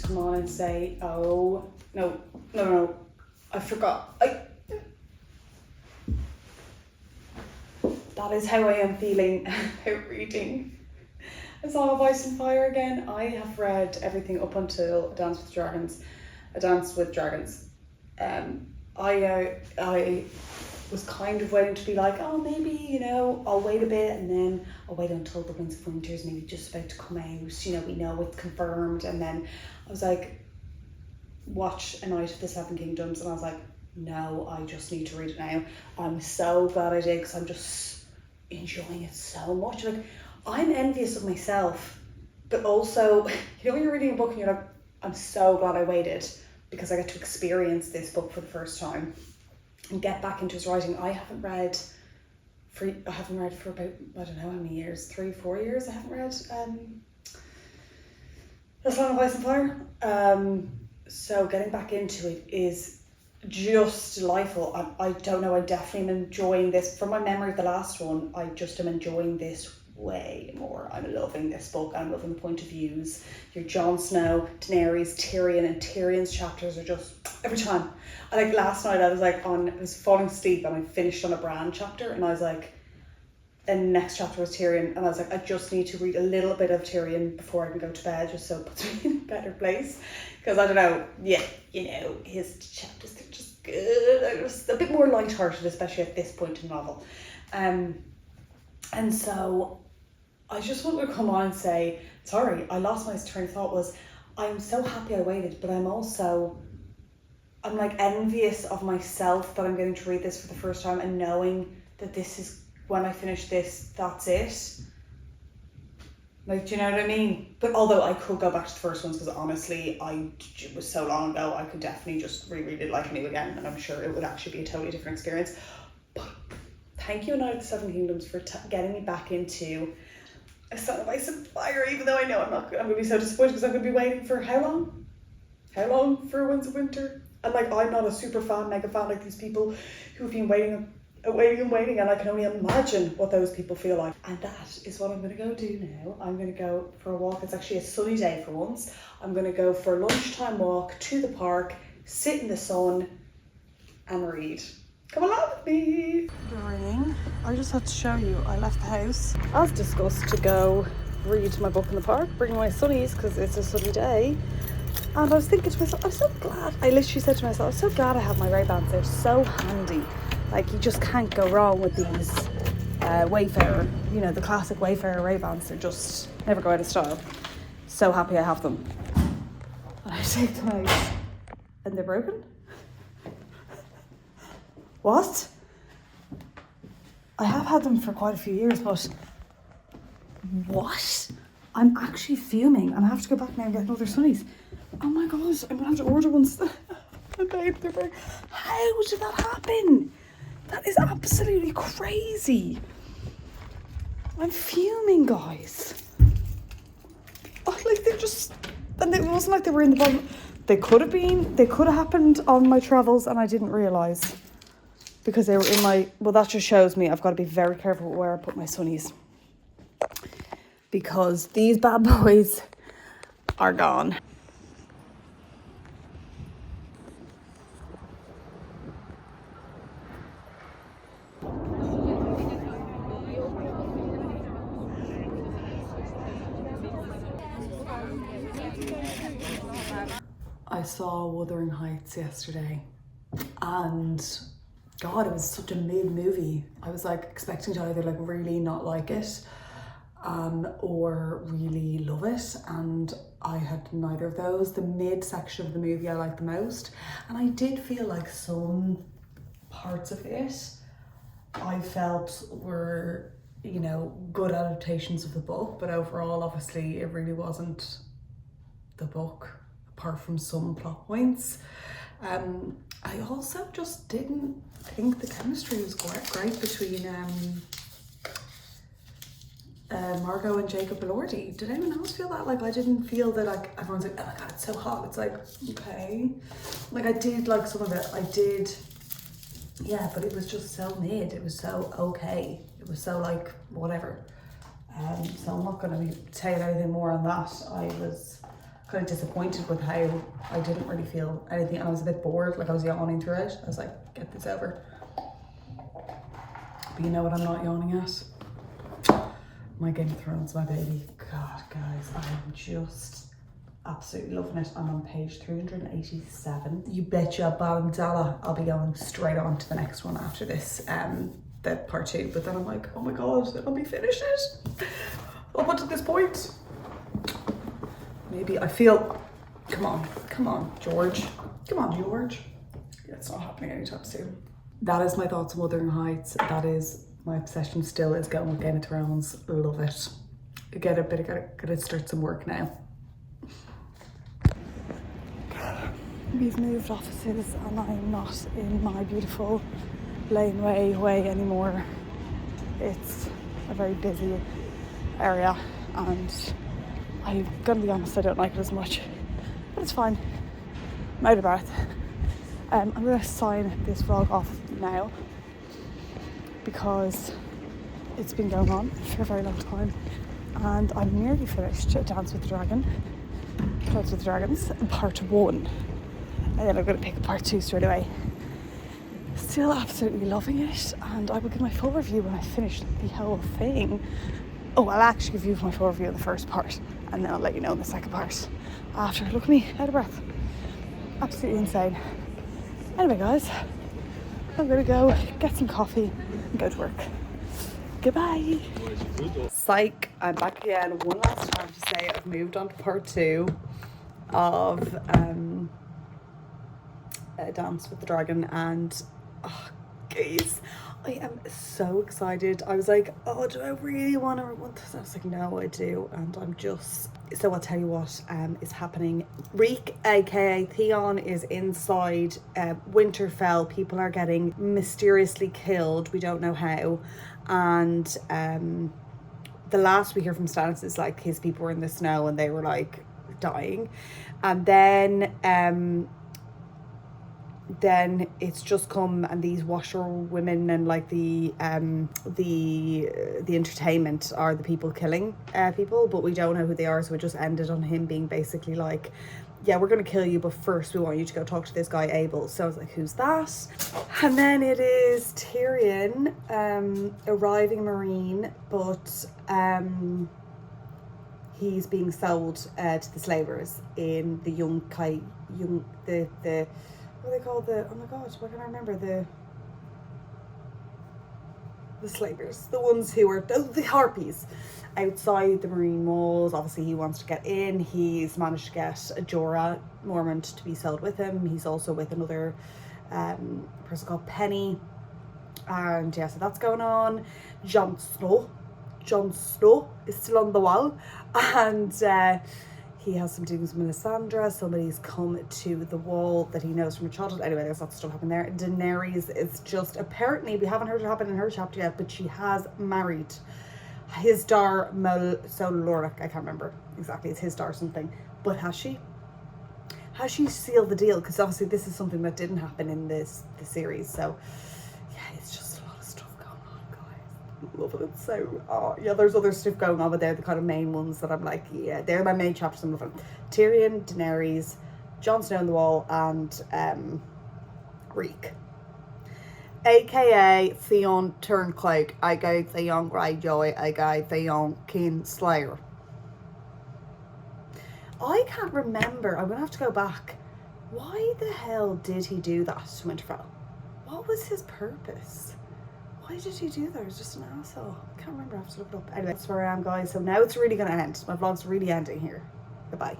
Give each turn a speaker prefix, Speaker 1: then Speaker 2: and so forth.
Speaker 1: to come on and say, oh, no, I forgot. That is how I am feeling about reading A Song of Ice and Fire again. I have read everything up until A Dance with Dragons. I was kind of waiting to be like, oh, maybe, you know, I'll wait a bit and then I'll wait until The Winds of Winter is maybe just about to come out, you know, we know it's confirmed. And then I was like, watch A Night of the Seven Kingdoms, and I was like, no, I just need to read it now. I'm so glad I did, because I'm just enjoying it so much. Like, I'm envious of myself, but also, you know, when you're reading a book and you're like, I'm so glad I waited, because I get to experience this book for the first time and get back into his writing. I haven't read for about, I don't know how many years, 3-4 years. I haven't read A Song of Ice and Fire. So getting back into it is just delightful. I don't know, I definitely am enjoying this. From my memory of the last one, I just am enjoying this way more. I'm loving this book. I'm loving the point of views. Your Jon Snow, Daenerys, Tyrion, and Tyrion's chapters are just, every time. Like last night I was falling asleep and I finished on a Bran chapter, and I was like, and the next chapter was Tyrion, and I was like, I just need to read a little bit of Tyrion before I can go to bed, just so it puts me in a better place. Because I don't know, yeah, you know, his chapters are just good. They're just a bit more lighthearted, especially at this point in the novel. And so I just want to come on and say, sorry, I lost my train of thought. Was I'm so happy I waited, but I'm like envious of myself that I'm getting to read this for the first time and knowing that this is, when I finish this, that's it. Like, do you know what I mean? But although I could go back to the first ones, because honestly, it was so long ago, I could definitely just reread it like new again, and I'm sure it would actually be a totally different experience. But thank you, A Night of the Seven Kingdoms, for getting me back into A Song of Ice and Fire, even though I know I'm going to be so disappointed, because I'm going to be waiting for how long? How long for Winds of Winter? And like, I'm not a super fan, mega fan like these people who've been waiting, and I can only imagine what those people feel like. And that is what I'm going to go do now. I'm going to go for a walk. It's actually a sunny day for once. I'm going to go for a lunchtime walk to the park, sit in the sun and read. Come along with me. Good morning. I just had to show you, I left the house, as discussed, to go read my book in the park, bring my sunnies because it's a sunny day. And I was thinking to myself, I'm so glad, I literally said to myself, I'm so glad I have my Ray-Bans. They're so handy. Like, you just can't go wrong with these Wayfarer, you know, the classic Wayfarer Ray-Bans. They're just never go out of style. So happy I have them. And I take them out and they're broken. What? I have had them for quite a few years, but what? I'm actually fuming, and I have to go back now and get another sunnies. Oh my god, I'm gonna have to order ones. How did that happen? That is absolutely crazy. I'm fuming, guys. Oh, like, they're just, and it wasn't like they were in the bottom. They could have happened on my travels and I didn't realise, because they were in my, well, that just shows me I've got to be very careful where I put my sunnies, because these bad boys are gone. I saw Wuthering Heights yesterday, and God, it was such a mid-movie. I was like expecting to either like really not like it or really love it, and I had neither of those. The mid section of the movie I liked the most, and I did feel like some parts of it I felt were, you know, good adaptations of the book, but overall obviously it really wasn't the book, apart from some plot points. I also just didn't think the chemistry was great between Margot and Jacob Elordi. Did anyone else feel that? Like, I didn't feel that, like, everyone's like, oh my god, it's so hot. It's like, okay. Like, I did like some of it. I did, yeah, but it was just so mid. It was so okay. It was so like, whatever. So I'm not going to tell you anything more on that. I was kind of disappointed with how I didn't really feel anything, and I was a bit bored, like I was yawning through it. I was like, get this over. But you know what I'm not yawning at? My Game of Thrones, my baby. God, guys, I'm just absolutely loving it. I'm on page 387. You betcha bottom dollar I'll be going straight on to the next one after this, the part 2. But then I'm like, oh my god, let me finish it. Up until this point. Maybe I feel, come on, George. Come on, George. Yeah, it's not happening anytime soon. That is my thoughts on Wuthering Heights. That is my obsession still, is going with Game of Thrones. Love it. Gotta start some work now. We've moved offices and I'm not in my beautiful laneway way anymore. It's a very busy area and I'm gonna be honest, I don't like it as much, but it's fine. I'm out of breath. I'm gonna sign this vlog off now because it's been going on for a very long time and I'm nearly finished Dance with the Dragons, part 1, and then I'm gonna pick up part 2 straight away. Still absolutely loving it, and I will give my full review when I finish the whole thing. Oh, I'll actually give you my full review of the first part and then I'll let you know in the second part after. Look at me, out of breath. Absolutely insane. Anyway guys, I'm gonna go get some coffee and go to work. Goodbye. Psych, I'm back again one last time to say I've moved on to part 2 of Dance with the Dragon, and oh, guys, I am so excited. I was like, oh, do I really want to want this? I was like, no, I do. And I'm just, so I'll tell you what is happening. Reek, aka Theon, is inside Winterfell. People are getting mysteriously killed. We don't know how. And the last we hear from Stannis is like his people were in the snow and they were like dying. And then it's just come and these washerwomen and like the entertainment are the people killing people, but we don't know who they are, so it just ended on him being basically like, yeah, we're gonna kill you, but first we want you to go talk to this guy Abel. So I was like, who's that? And then it is Tyrion arriving Marine, but he's being sold to the slavers in the what are they called? Oh my god, why can't I remember? The slavers, the ones who are the harpies outside the marine walls. Obviously he wants to get in. He's managed to get Jorah Mormont to be sold with him. He's also with another person called Penny, and yeah, so that's going on. Jon Snow is still on the wall, and he has some dealings with Melisandre. Somebody's come to the wall that he knows from her childhood. Anyway, there's lots of stuff happening there. Daenerys is just, apparently, we haven't heard it happen in her chapter yet, but she has married his daughter, Lorik. I can't remember exactly. It's his daughter something. But has she? Has she sealed the deal? Because obviously this is something that didn't happen in the series. So, yeah, it's just a lot of stuff going on, guys. Loving it. So, yeah, there's other stuff going on, but they're the kind of main ones that I'm like, yeah, they're my main chapters. I'm loving Tyrion, Daenerys, Jon Snow on the wall, and Reek, aka Theon Turncloak, aka Theon Greyjoy, aka Theon Kingslayer. I can't remember. I'm gonna have to go back. Why the hell did he do that to Winterfell? What was his purpose? Why did he do that? He was just an asshole. I can't remember. I have to look it up. Anyway, that's where I am, guys. So now it's really gonna end. My vlog's really ending here. Goodbye.